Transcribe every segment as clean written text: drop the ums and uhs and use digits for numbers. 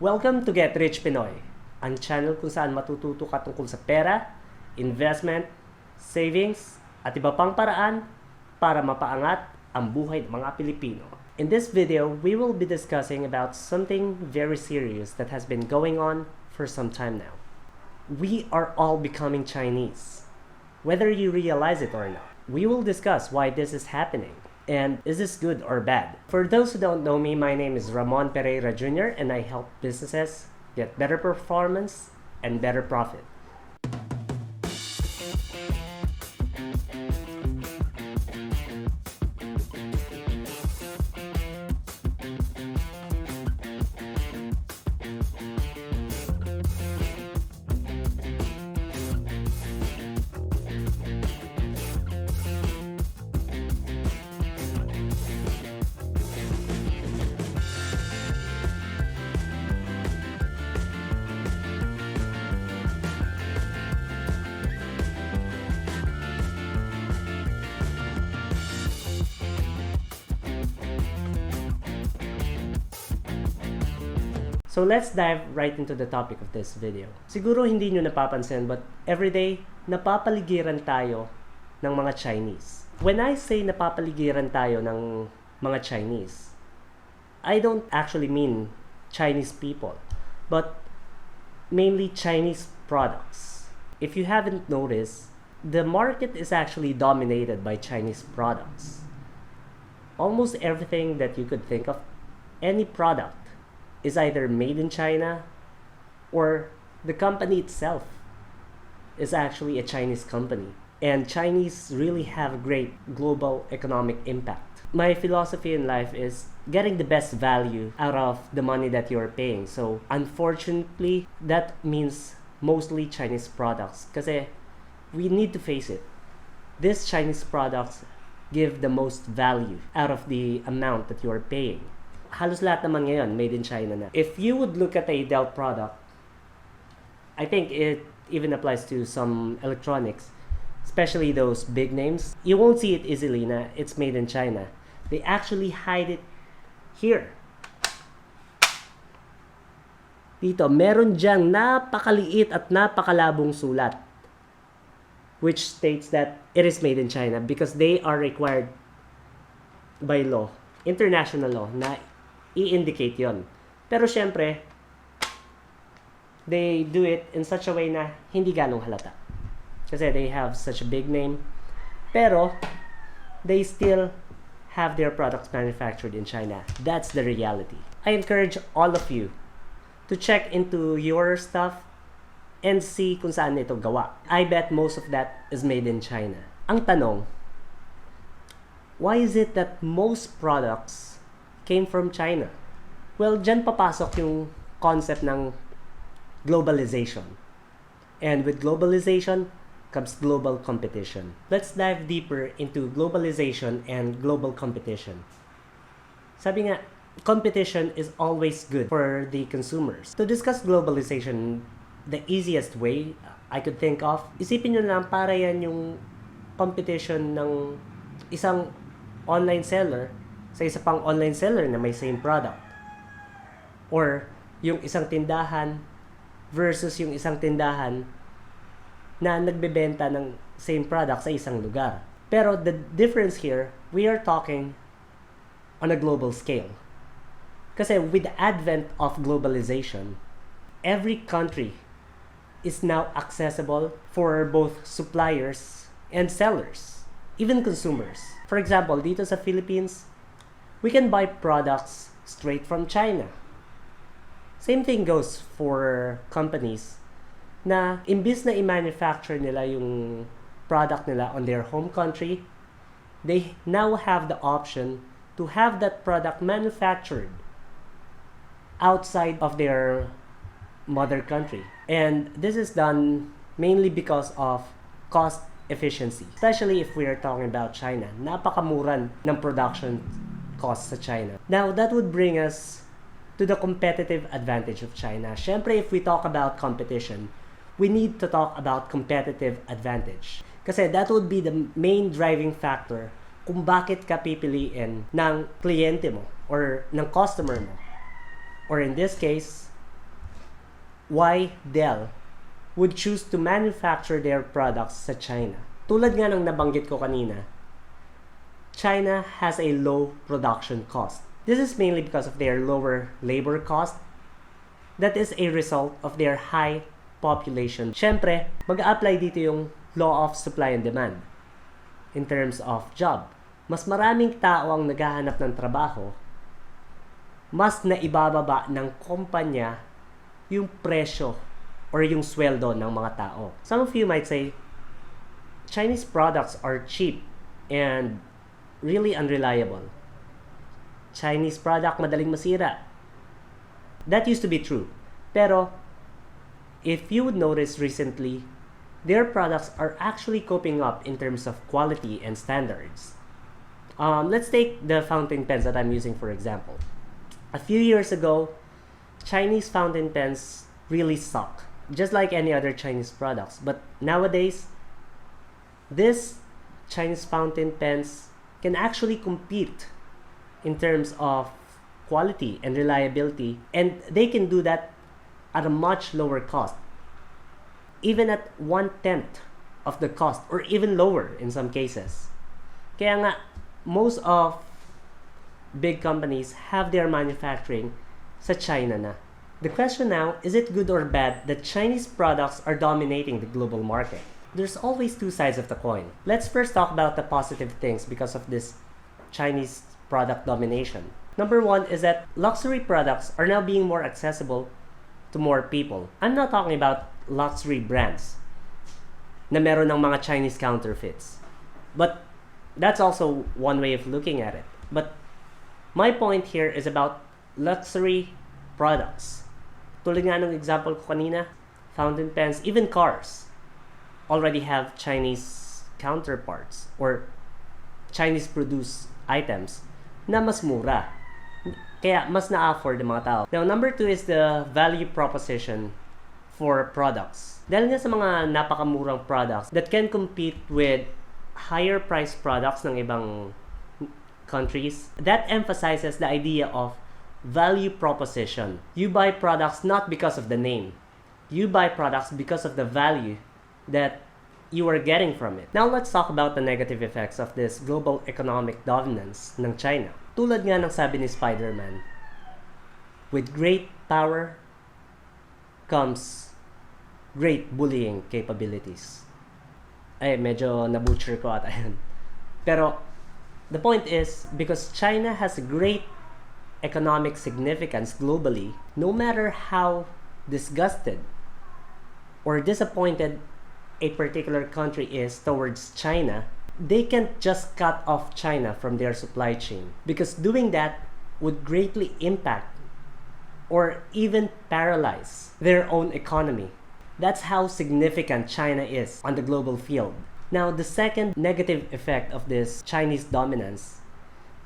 Welcome to Get Rich Pinoy, ang channel kung saan matututo ka tungkol sa pera, investment, savings, at iba pang paraan para mapaangat ang buhay ng mga Pilipino. In this video, we will be discussing about something very serious that has been going on for some time now. We are all becoming Chinese, whether you realize it or not. We will discuss why this is happening. And is this good or bad? For those who don't know me, my name is Ramon Pereira Jr. and I help businesses get better performance and better profit. So let's dive right into the topic of this video. Siguro hindi nyo napapansin but everyday napapaligiran tayo ng mga Chinese. When I say napapaligiran tayo ng mga Chinese, I don't actually mean Chinese people, but mainly Chinese products. If you haven't noticed, the market is actually dominated by Chinese products. Almost everything that you could think of, any product, is either made in China or the company itself is actually a Chinese company. And Chinese really have great global economic impact. My philosophy in life is getting the best value out of the money that you're paying. So unfortunately, that means mostly Chinese products. Kasi we need to face it. These Chinese products give the most value out of the amount that you're paying. Halos lahat naman ngayon made in China na. If you would look at a Dell product, I think it even applies to some electronics, especially those big names. You won't see it easily na it's made in China. They actually hide it here. Dito, meron diyang napakaliit at napakalabong sulat which states that it is made in China because they are required by law, international law, na i-indicate yon. Pero syempre, they do it in such a way na hindi ganong halata. Kasi they have such a big name. Pero, they still have their products manufactured in China. That's the reality. I encourage all of you to check into your stuff and see kung saan ito gawa. I bet most of that is made in China. Ang tanong, why is it that most products came from China? Well, dyan papasok yung concept ng globalization. And with globalization comes global competition. Let's dive deeper into globalization and global competition. Sabi nga, competition is always good for the consumers. To discuss globalization, the easiest way I could think of, isipin nyo lang para yan yung competition ng isang online seller sa isa pang online seller na may same product. Or yung isang tindahan versus yung isang tindahan na nagbebenta ng same product sa isang lugar. Pero the difference here, we are talking on a global scale. Kasi with the advent of globalization, every country is now accessible for both suppliers and sellers, even consumers. For example, dito sa Philippines, we can buy products straight from China. Same thing goes for companies na imbis na i-manufacture nila yung product nila on their home country, they now have the option to have that product manufactured outside of their mother country. And this is done mainly because of cost efficiency. Especially if we are talking about China. Napakamuran ng production costs sa China. Now, that would bring us to the competitive advantage of China. Syempre, if we talk about competition, we need to talk about competitive advantage. Kasi that would be the main driving factor kung bakit ka pipiliin ng kliyente mo or ng customer mo. Or in this case, why Dell would choose to manufacture their products sa China. Tulad nga ng nabanggit ko kanina, China has a low production cost. This is mainly because of their lower labor cost. That is a result of their high population. Siyempre, mag-a-apply dito yung law of supply and demand in terms of job. Mas maraming tao ang naghahanap ng trabaho, mas naibababa ng kumpanya yung presyo or yung sweldo ng mga tao. Some of you might say, Chinese products are cheap and really unreliable. Chinese product madaling masira. That used to be true. Pero, if you would notice recently, their products are actually coping up in terms of quality and standards. Let's take the fountain pens that I'm using for example. A few years ago, Chinese fountain pens really suck, just like any other Chinese products. But nowadays, these Chinese fountain pens can actually compete in terms of quality and reliability, and they can do that at a much lower cost, even at 1/10 of the cost, or even lower in some cases. Kaya nga, most of big companies have their manufacturing sa China na. The question now, is it good or bad that Chinese products are dominating the global market? There's always two sides of the coin. Let's first talk about the positive things because of this Chinese product domination. Number one is that luxury products are now being more accessible to more people. I'm not talking about luxury brands na meron ng mga Chinese counterfeits. But that's also one way of looking at it. But my point here is about luxury products. Tulad nga ng example ko kanina, fountain pens, even cars already have Chinese counterparts or Chinese produced items na mas mura. Kaya mas na-afford ng mga tao. Now, number two is the value proposition for products. Dahil nga sa mga napakamurang products that can compete with higher priced products ng ibang countries, that emphasizes the idea of value proposition. You buy products not because of the name. You buy products because of the value that you are getting from it. Now, let's talk about the negative effects of this global economic dominance ng China. Tulad nga ng sabi ni Spider-Man, with great power comes great bullying capabilities. Ay, medyo na-butcher ko ata yan. Pero, the point is, because China has great economic significance globally, no matter how disgusted or disappointed a particular country is towards China, they can't just cut off China from their supply chain, because doing that would greatly impact or even paralyze their own economy. That's how significant China is on the global field. Now, the second negative effect of this Chinese dominance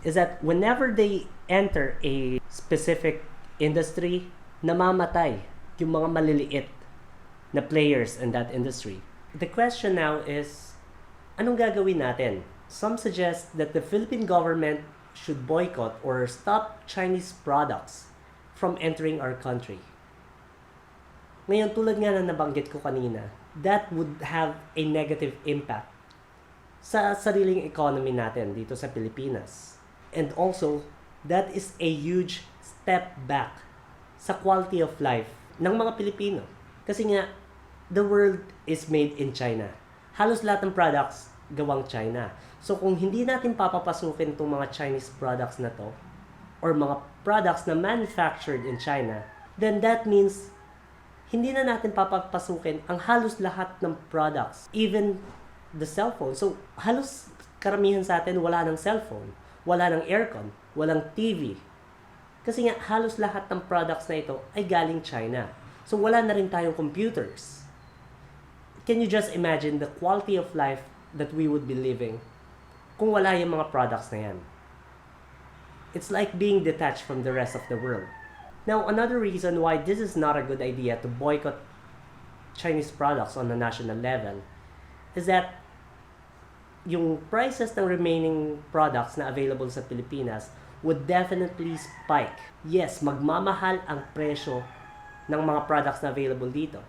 is that whenever they enter a specific industry, namamatay yung mga maliliit na players in that industry. The question now is, anong gagawin natin? Some suggest that the Philippine government should boycott or stop Chinese products from entering our country. Ngayon, tulad nga na nabanggit ko kanina, that would have a negative impact sa sariling economy natin dito sa Pilipinas. And also, that is a huge step back sa quality of life ng mga Pilipino. Kasi nga, the world is made in China. Halos lahat ng products gawang China. So kung hindi natin papapasukin itong mga Chinese products na to, or mga products na manufactured in China, then that means hindi na natin papapasukin ang halos lahat ng products, even the cellphone. So halos karamihan sa atin wala ng cellphone, wala ng aircon, walang TV. Kasi nga halos lahat ng products na ito ay galing China. So wala na rin tayong computers. Can you just imagine the quality of life that we would be living kung wala yung mga products na yan? It's like being detached from the rest of the world. Now, another reason why this is not a good idea to boycott Chinese products on a national level is that yung prices ng remaining products na available sa Pilipinas would definitely spike. Yes, magmamahal ang presyo ng mga products na available dito.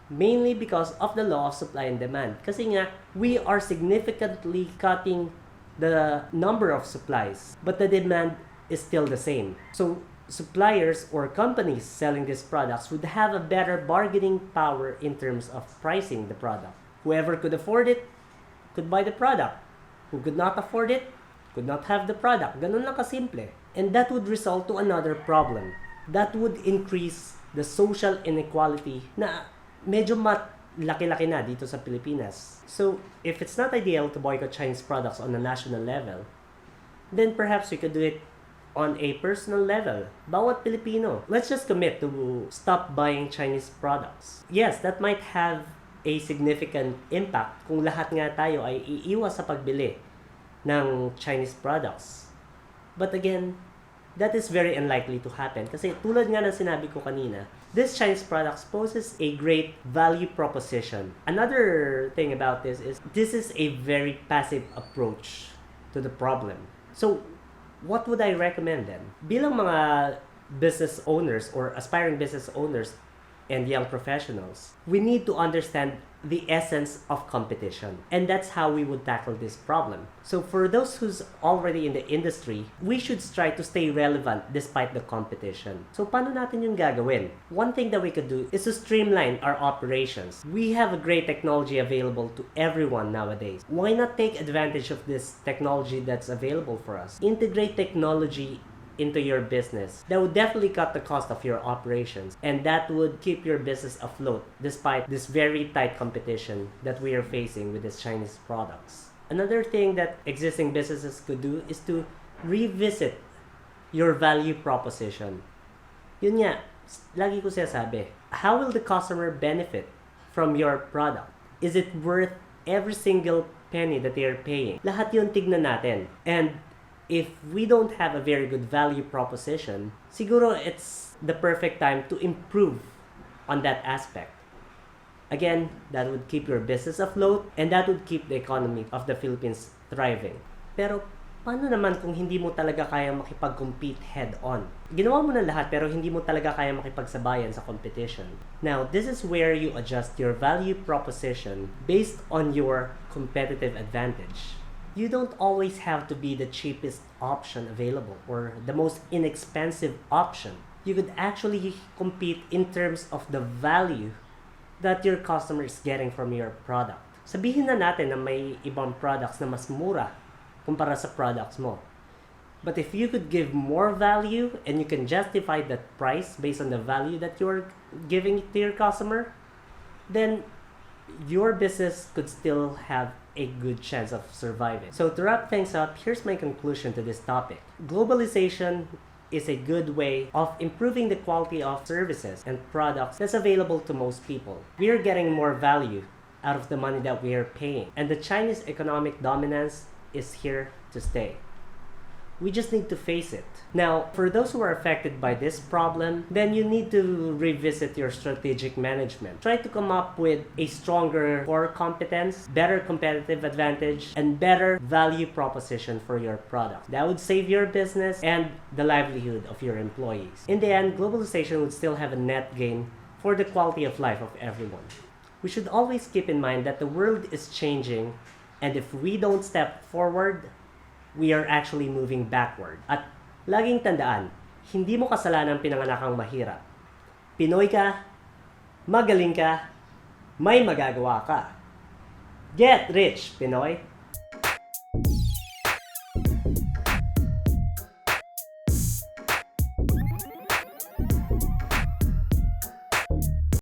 Mainly because of the law of supply and demand. Kasi nga, we are significantly cutting the number of supplies, but the demand is still the same. So, suppliers or companies selling these products would have a better bargaining power in terms of pricing the product. Whoever could afford it could buy the product. Who could not afford it could not have the product. Ganun lang kasimple. And that would result to another problem. That would increase the social inequality na medyo laki-laki na dito sa Pilipinas. So, if it's not ideal to boycott Chinese products on a national level, then perhaps we could do it on a personal level. Bawat Pilipino, let's just commit to stop buying Chinese products. Yes, that might have a significant impact kung lahat nga tayo ay iiwas sa pagbili ng Chinese products. But again, that is very unlikely to happen kasi tulad nga ng sinabi ko kanina, this Chinese products poses a great value proposition. Another thing about this is a very passive approach to the problem. So, what would I recommend then? Bilang mga business owners or aspiring business owners and young professionals, we need to understand the essence of competition. And that's how we would tackle this problem. So for those who's already in the industry, we should try to stay relevant despite the competition. So paano natin yung gagawin? One thing that we could do is to streamline our operations. We have a great technology available to everyone nowadays. Why not take advantage of this technology that's available for us? Integrate technology into your business. That would definitely cut the cost of your operations, and that would keep your business afloat despite this very tight competition that we are facing with these Chinese products. Another thing that existing businesses could do is to revisit your value proposition. Yun nga, lagi ko sinasabi, how will the customer benefit from your product? Is it worth every single penny that they are paying? Lahat yun tignan natin. And if we don't have a very good value proposition, siguro it's the perfect time to improve on that aspect. Again, that would keep your business afloat and that would keep the economy of the Philippines thriving. Pero paano naman kung hindi mo talaga kaya makipag-compete head-on? Ginawa mo na lahat pero hindi mo talaga kaya makipagsabayan sa competition. Now, this is where you adjust your value proposition based on your competitive advantage. You don't always have to be the cheapest option available or the most inexpensive option. You could actually compete in terms of the value that your customer is getting from your product. Sabihin na natin na may ibang products na mas mura kumpara sa products mo. But if you could give more value and you can justify that price based on the value that you're giving to your customer, then your business could still have a good chance of surviving. So to wrap things up, here's my conclusion to this topic. Globalization is a good way of improving the quality of services and products that's available to most people. We are getting more value out of the money that we are paying, and the Chinese economic dominance is here to stay. We just need to face it. Now, for those who are affected by this problem, then you need to revisit your strategic management. Try to come up with a stronger core competence, better competitive advantage, and better value proposition for your product. That would save your business and the livelihood of your employees. In the end, globalization would still have a net gain for the quality of life of everyone. We should always keep in mind that the world is changing, and if we don't step forward, we are actually moving backward. At laging tandaan, hindi mo kasalanan pinanganak kang mahirap. Pinoy ka, magaling ka, may magagawa ka. Get rich, Pinoy!